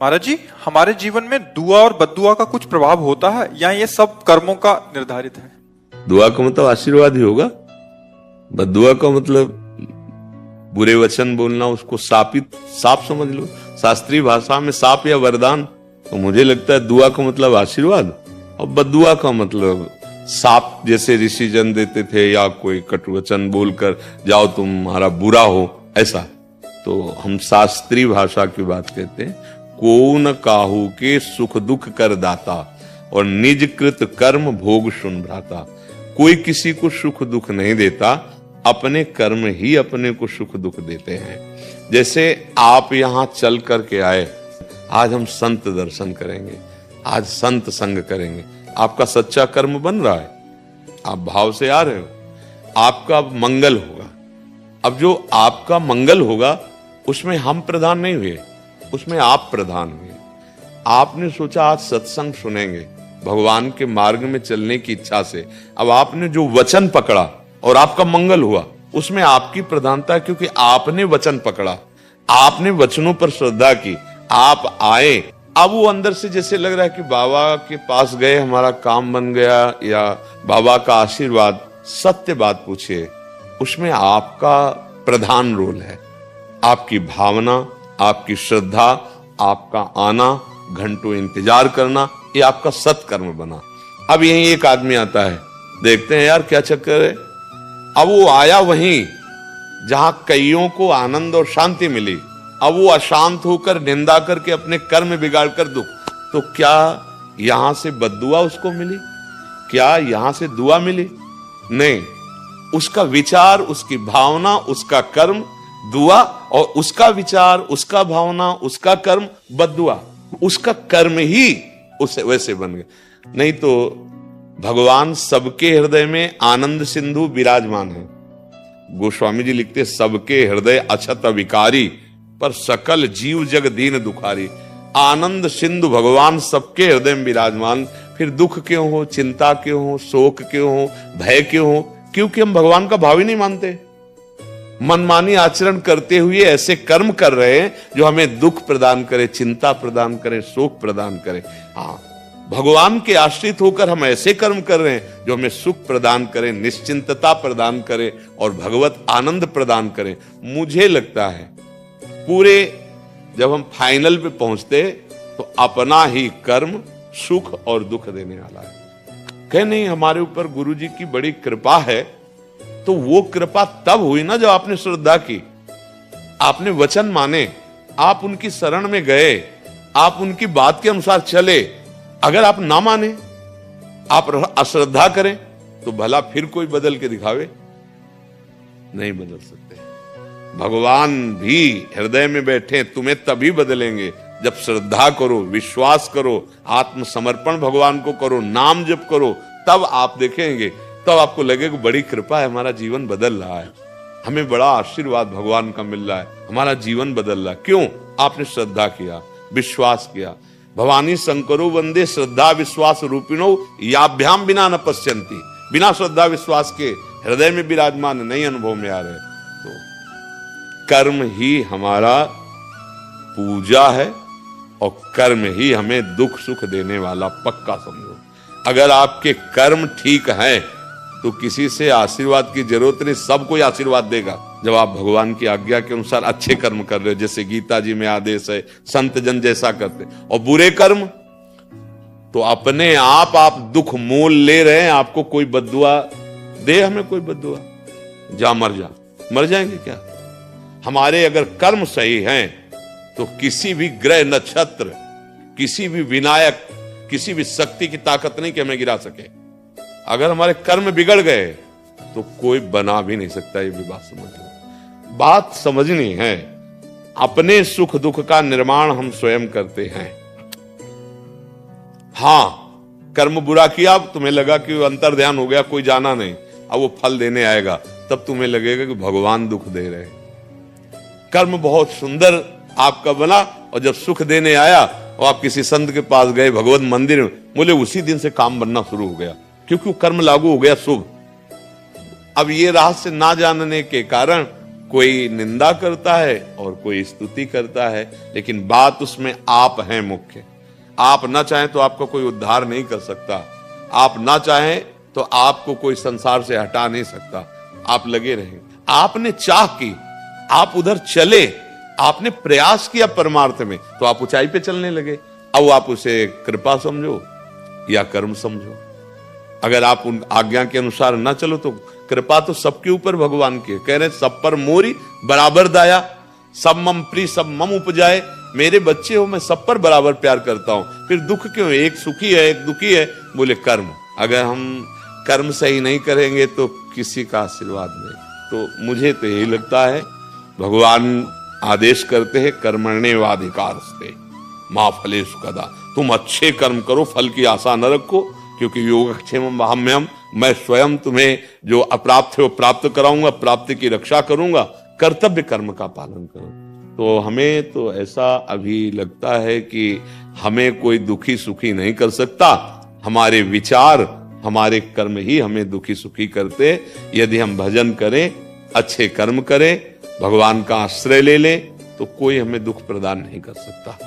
महाराज जी, हमारे जीवन में दुआ और बद्दुआ का कुछ प्रभाव होता है या ये सब कर्मों का निर्धारित है? दुआ का मतलब आशीर्वाद ही होगा। बद्दुआ का मतलब बुरे वचन बोलना, उसको साप समझ लो। शास्त्रीय भाषा में साप या वरदान, तो मुझे लगता है दुआ का मतलब आशीर्वाद और बद्दुआ का मतलब साप जैसे ऋषि जन देते थे, या कोई कटु वचन बोलकर जाओ तुम्हारा बुरा हो, ऐसा। तो हम शास्त्रीय भाषा की बात कहते हैं। को न काहू के सुख दुख कर दाता और निज कृत कर्म भोग सुन भ्राता। कोई किसी को सुख दुख नहीं देता, अपने कर्म ही अपने को सुख दुख देते हैं। जैसे आप यहां चल करके आए, आज हम संत दर्शन करेंगे, आज संत संग करेंगे, आपका सच्चा कर्म बन रहा है, आप भाव से आ रहे हो, आपका मंगल होगा। अब जो आपका मंगल होगा उसमें हम प्रधान नहीं हुए, उसमें आप प्रधान हुए। आपने सोचा आज सत्संग सुनेंगे, भगवान के मार्ग में चलने की इच्छा से। अब आपने जो वचन पकड़ा और आपका मंगल हुआ, उसमें आपकी प्रधानता, क्योंकि आपने वचन पकड़ा, आपने वचनों पर श्रद्धा की, आप आए। अब वो अंदर से जैसे लग रहा है कि बाबा के पास गए, हमारा काम बन गया, या बाबा का आशीर्वाद। सत्य बात पूछिए, उसमें आपका प्रधान रोल है। आपकी भावना, आपकी श्रद्धा, आपका आना, घंटों इंतजार करना, ये आपका सत्कर्म बना। अब यहीं एक आदमी आता है, देखते हैं यार क्या चक्कर है। अब वो आया वहीं जहां कईयों को आनंद और शांति मिली, अब वो अशांत होकर निंदा करके अपने कर्म बिगाड़कर दुख। तो क्या यहां से बद्दुआ उसको मिली? क्या यहां से दुआ मिली? नहीं, उसका विचार, उसकी भावना, उसका कर्म दुआ, और उसका विचार, उसका भावना, उसका कर्म बद्दुआ। उसका कर्म ही उसे वैसे बन गया। नहीं तो भगवान सबके हृदय में आनंद सिंधु विराजमान है। गोस्वामी जी लिखते, सबके हृदय अछत विकारी, पर सकल जीव जग दीन दुखारी। आनंद सिंधु भगवान सबके हृदय में विराजमान, फिर दुख क्यों हो, चिंता क्यों हो, शोक क्यों हो, भय क्यों हो? क्योंकि हम भगवान का भाव ही नहीं मानते। मनमानी आचरण करते हुए ऐसे कर्म कर रहे हैं जो हमें दुख प्रदान करे, चिंता प्रदान करे, शोक प्रदान करे। हाँ, भगवान के आश्रित होकर हम ऐसे कर्म कर रहे हैं जो हमें सुख प्रदान करे, निश्चिंतता प्रदान करे और भगवत आनंद प्रदान करे। मुझे लगता है पूरे जब हम फाइनल पे पहुंचते तो अपना ही कर्म सुख और दुख देने वाला है। कह नहीं, हमारे ऊपर गुरु जी की बड़ी कृपा है, तो वो कृपा तब हुई ना जब आपने श्रद्धा की, आपने वचन माने, आप उनकी शरण में गए, आप उनकी बात के अनुसार चले। अगर आप ना माने, आप अश्रद्धा करें, तो भला फिर कोई बदल के दिखावे? नहीं बदल सकते। भगवान भी हृदय में बैठे, तुम्हें तभी बदलेंगे जब श्रद्धा करो, विश्वास करो, आत्मसमर्पण भगवान को करो, नाम जप करो, तब आप देखेंगे, तब आपको लगेगा बड़ी कृपा है, हमारा जीवन बदल रहा है, हमें बड़ा आशीर्वाद भगवान का मिल रहा है, हमारा जीवन बदल रहा है। क्यों? आपने श्रद्धा किया, विश्वास किया। भवानी शंकरो वंदे श्रद्धा विश्वास रूपिणो याभ्याम बिना न पश्यंती। बिना श्रद्धा विश्वास के हृदय में विराजमान नहीं अनुभव में आ रहे। तो कर्म ही हमारा पूजा है और कर्म ही हमें दुख सुख देने वाला, पक्का समझो। अगर आपके कर्म ठीक हैं तो किसी से आशीर्वाद की जरूरत नहीं, सब कोई आशीर्वाद देगा जब आप भगवान की आज्ञा के अनुसार अच्छे कर्म कर रहे हो, जैसे गीता जी में आदेश है, संत जन जैसा करते। और बुरे कर्म तो अपने आप दुख मोल ले रहे हैं। आपको कोई बद्दुआ दे, हमें कोई बद्दुआ, जा मर जा, मर जाएंगे क्या? हमारे अगर कर्म सही हैं तो किसी भी ग्रह नक्षत्र, किसी भी विनायक, किसी भी शक्ति की ताकत नहीं कि हमें गिरा सके। अगर हमारे कर्म बिगड़ गए तो कोई बना भी नहीं सकता। ये भी बात समझ लो, बात समझनी है। अपने सुख दुख का निर्माण हम स्वयं करते हैं। हां, कर्म बुरा किया, अब तुम्हें लगा कि अंतर ध्यान हो गया, कोई जाना नहीं, अब वो फल देने आएगा, तब तुम्हें लगेगा कि भगवान दुख दे रहे हैं। कर्म बहुत सुंदर आपका बना और जब सुख देने आया और आप किसी संत के पास गए, भगवत मंदिर में, बोले उसी दिन से काम बनना शुरू हो गया, क्योंकि कर्म लागू हो गया शुभ। अब ये रहस्य ना जानने के कारण कोई निंदा करता है और कोई स्तुति करता है, लेकिन बात उसमें आप हैं मुख्य। आप ना चाहें तो आपका कोई उद्धार नहीं कर सकता, आप ना चाहें तो आपको कोई संसार से हटा नहीं सकता, आप लगे रहें। आपने चाह की, आप उधर चले, आपने प्रयास किया परमार्थ में, तो आप ऊंचाई पे चलने लगे। अब आप उसे कृपा समझो या कर्म समझो। अगर आप उन आज्ञा के अनुसार ना चलो तो कृपा तो सबके ऊपर भगवान की है। कह रहे सब पर मोरी बराबर दाया, सब मम प्रिय सब मम उपजाए। मेरे बच्चे हो, मैं सब पर बराबर प्यार करता हूं, फिर दुख क्यों? एक सुखी है एक दुखी है। बोले कर्म, अगर हम कर्म सही नहीं करेंगे तो किसी का आशीर्वाद नहीं। तो मुझे तो यही लगता है, भगवान आदेश करते हैं कर्मण्येवाधिकारस्ते मां फलेषु कदा। तुम अच्छे कर्म करो, फल की आशा न रखो, क्योंकि योगक्षेमम वहाम्यहम्, मैं स्वयं तुम्हें जो अप्राप्त है वो प्राप्त कराऊंगा, प्राप्ति की रक्षा करूंगा। कर्तव्य कर्म का पालन करो। तो हमें तो ऐसा अभी लगता है कि हमें कोई दुखी सुखी नहीं कर सकता, हमारे विचार हमारे कर्म ही हमें दुखी सुखी करते। यदि हम भजन करें, अच्छे कर्म करें, भगवान का आश्रय ले लें, तो कोई हमें दुख प्रदान नहीं कर सकता।